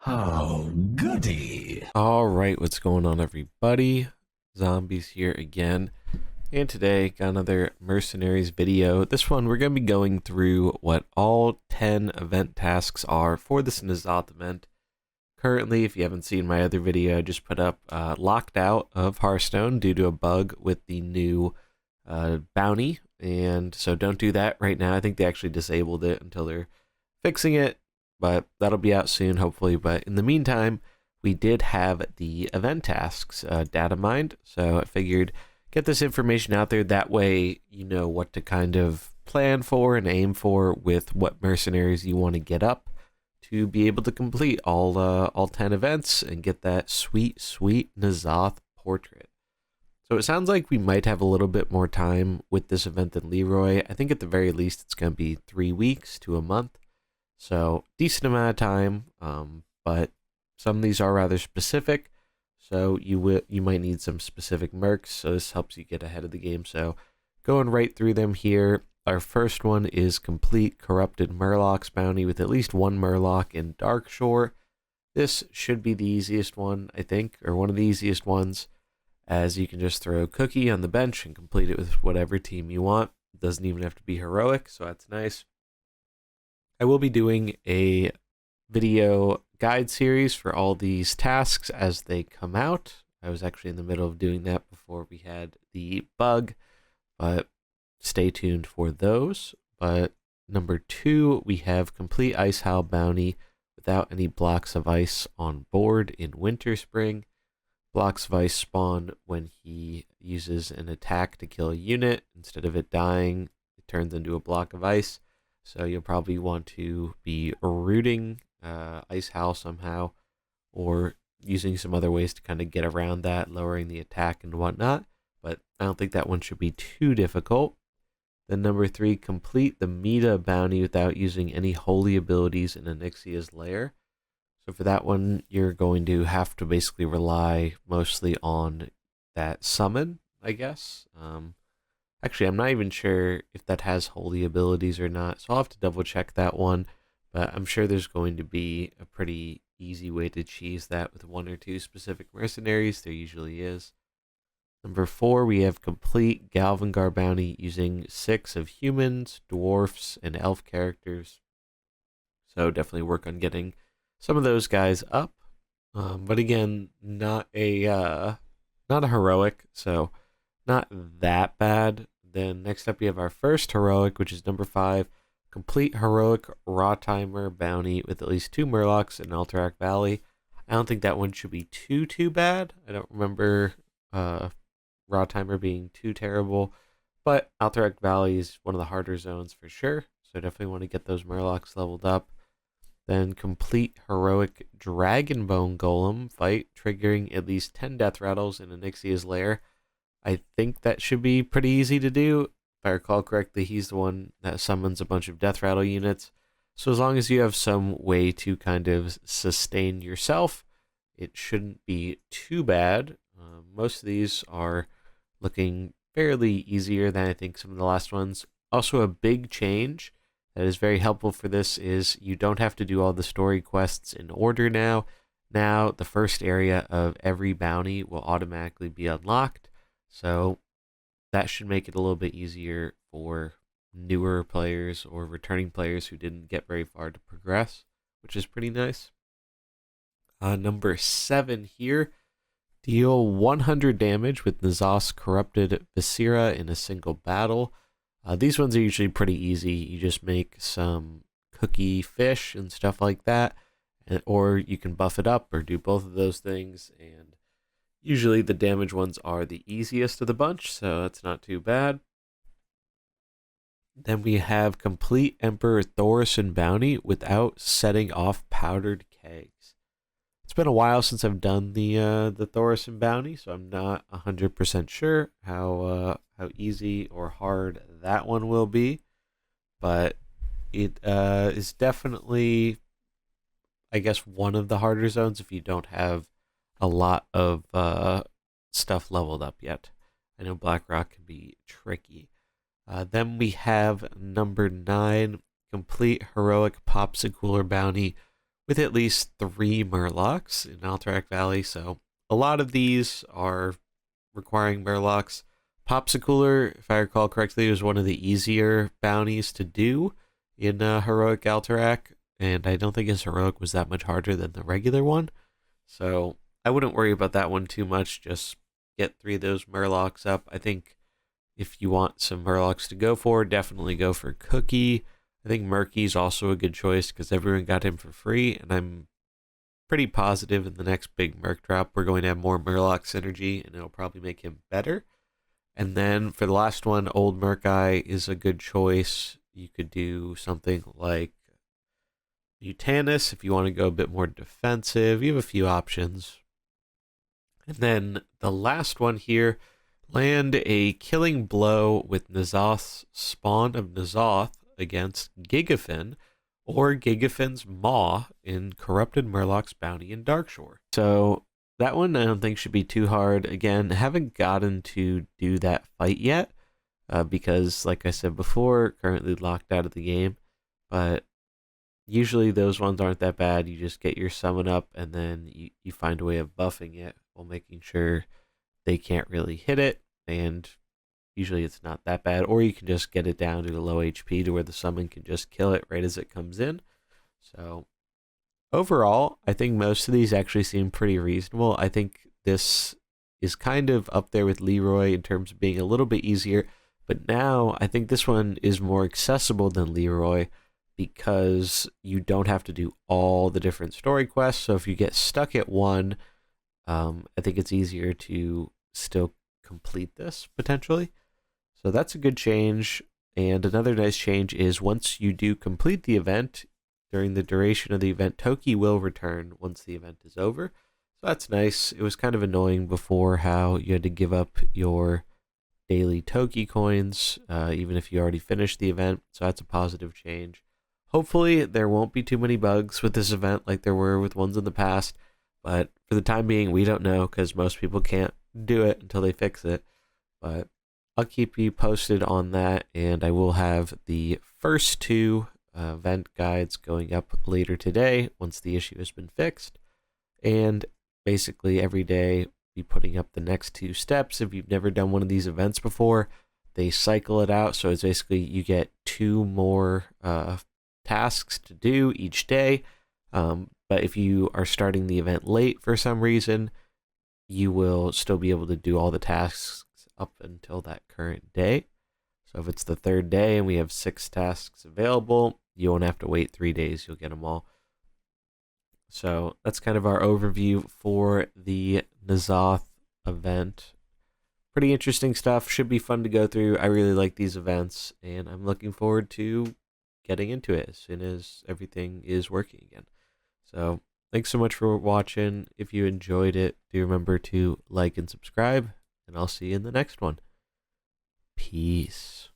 Oh, goody. All right, what's going on, everybody? Zombies here again, and today got another Mercenaries video. This one, we're going to be going through what all 10 event tasks are for this N'Zoth event. Currently, if you haven't seen my other video, I just put up locked out of Hearthstone due to a bug with the new bounty, and so don't do that right now. I think they actually disabled it until they're fixing it, but that'll be out soon, hopefully. But in the meantime, we did have the event tasks data mined, so I figured get this information out there. That way, you know what to kind of plan for and aim for with what mercenaries you want to get up to be able to complete all 10 events and get that sweet, sweet N'Zoth portrait. So it sounds like we might have a little bit more time with this event than Leroy. I think at the very least it's going to be 3 weeks to a month. So decent amount of time, but some of these are rather specific. So you might need some specific mercs. So this helps you get ahead of the game. So going right through them here. Our first one is complete corrupted Murlocs bounty with at least one Murloc in Darkshore. This should be the easiest one, I think, or one of the easiest ones, as you can just throw a cookie on the bench and complete it with whatever team you want. It doesn't even have to be heroic, so that's nice. I will be doing a video guide series for all these tasks as they come out. I was actually in the middle of doing that before we had the bug, but stay tuned for those. But number 2, we have complete Ice Howl bounty without any blocks of ice on board in Winter Spring. Blocks of ice spawn when he uses an attack to kill a unit. Instead of it dying, it turns into a block of ice. So you'll probably want to be rooting Ice Howl somehow, or using some other ways to kind of get around that, lowering the attack and whatnot. But I don't think that one should be too difficult. Then number 3, complete the Meta bounty without using any holy abilities in Onyxia's lair. So for that one, you're going to have to basically rely mostly on that summon, I guess. Actually, I'm not even sure if that has holy abilities or not, so I'll have to double check that one. But I'm sure there's going to be a pretty easy way to cheese that with 1 or 2 specific mercenaries. There usually is. Number 4, we have complete Galvangar bounty using 6 of humans, dwarfs, and elf characters. So definitely work on getting some of those guys up. But again, not a heroic, so not that bad. Then next up we have our first heroic, which is number 5, complete heroic raw timer bounty with at least 2 Murlocs in Alterac Valley. I don't think that one should be too bad. I don't remember raw timer being too terrible, but Alterac Valley is one of the harder zones for sure. So definitely want to get those Murlocs leveled up. Then complete heroic Dragonbone Golem fight, triggering at least 10 death rattles in Onyxia's lair. I think that should be pretty easy to do. If I recall correctly, he's the one that summons a bunch of death rattle units. So as long as you have some way to kind of sustain yourself, it shouldn't be too bad. Most of these are looking fairly easier than I think some of the last ones. Also, a big change that is very helpful for this is you don't have to do all the story quests in order now. Now, the first area of every bounty will automatically be unlocked. So that should make it a little bit easier for newer players or returning players who didn't get very far to progress, which is pretty nice. Number 7 here, deal 100 damage with N'Zoth's corrupted Viscera in a single battle. These ones are usually pretty easy. You just make some cookie fish and stuff like that, or you can buff it up or do both of those things, and usually the damage ones are the easiest of the bunch, so that's not too bad. Then we have complete Emperor Thorison bounty without setting off powdered kegs. It's been a while since I've done the Thorison bounty, so I'm not 100% sure how easy or hard that one will be, but it is definitely, I guess, one of the harder zones if you don't have a lot of stuff leveled up yet. I know Blackrock can be tricky. Then we have number 9, complete heroic Popsicular bounty with at least 3 Murlocs in Alterac Valley. So a lot of these are requiring Murlocs. Popsicular, if I recall correctly, was one of the easier bounties to do in Heroic Alterac, and I don't think his Heroic was that much harder than the regular one. So I wouldn't worry about that one too much. Just get 3 of those Murlocs up. I think if you want some Murlocs to go for, definitely go for Cookie. I think Murky's also a good choice because everyone got him for free, and I'm pretty positive in the next big Merc drop we're going to have more Murloc synergy, and it'll probably make him better. And then for the last one, Old Murkai is a good choice. You could do something like Mutanus if you want to go a bit more defensive. You have a few options. And then the last one here, land a killing blow with N'Zoth's Spawn of N'Zoth against Gigafin, or Gigafin's Maw in Corrupted Murloc's Bounty in Darkshore. So that one I don't think should be too hard. Again, haven't gotten to do that fight yet because, like I said before, currently locked out of the game. But usually those ones aren't that bad. You just get your summon up and then you find a way of buffing it while making sure they can't really hit it. And usually it's not that bad. Or you can just get it down to a low HP to where the summon can just kill it right as it comes in. So overall, I think most of these actually seem pretty reasonable. I think this is kind of up there with Leroy in terms of being a little bit easier. But now I think this one is more accessible than Leroy because you don't have to do all the different story quests. So if you get stuck at one, I think it's easier to still complete this potentially. So that's a good change. And another nice change is once you do complete the event, during the duration of the event, Toki will return once the event is over. So that's nice. It was kind of annoying before how you had to give up your daily Toki coins, even if you already finished the event. So that's a positive change. Hopefully there won't be too many bugs with this event like there were with ones in the past. But for the time being, we don't know because most people can't do it until they fix it. But I'll keep you posted on that, and I will have the first 2 event guides going up later today once the issue has been fixed. And basically every day be putting up the next 2 steps. If you've never done one of these events before, they cycle it out. So it's basically you get 2 more tasks to do each day. But if you are starting the event late for some reason, you will still be able to do all the tasks up until that current day. So if it's the 3rd day and we have 6 tasks available, you won't have to wait 3 days. You'll get them all. So that's kind of our overview for the N'Zoth event. Pretty interesting stuff. Should be fun to go through. I really like these events, and I'm looking forward to getting into it as soon as everything is working again. So thanks so much for watching. If you enjoyed it, do remember to like and subscribe, and I'll see you in the next one. Peace.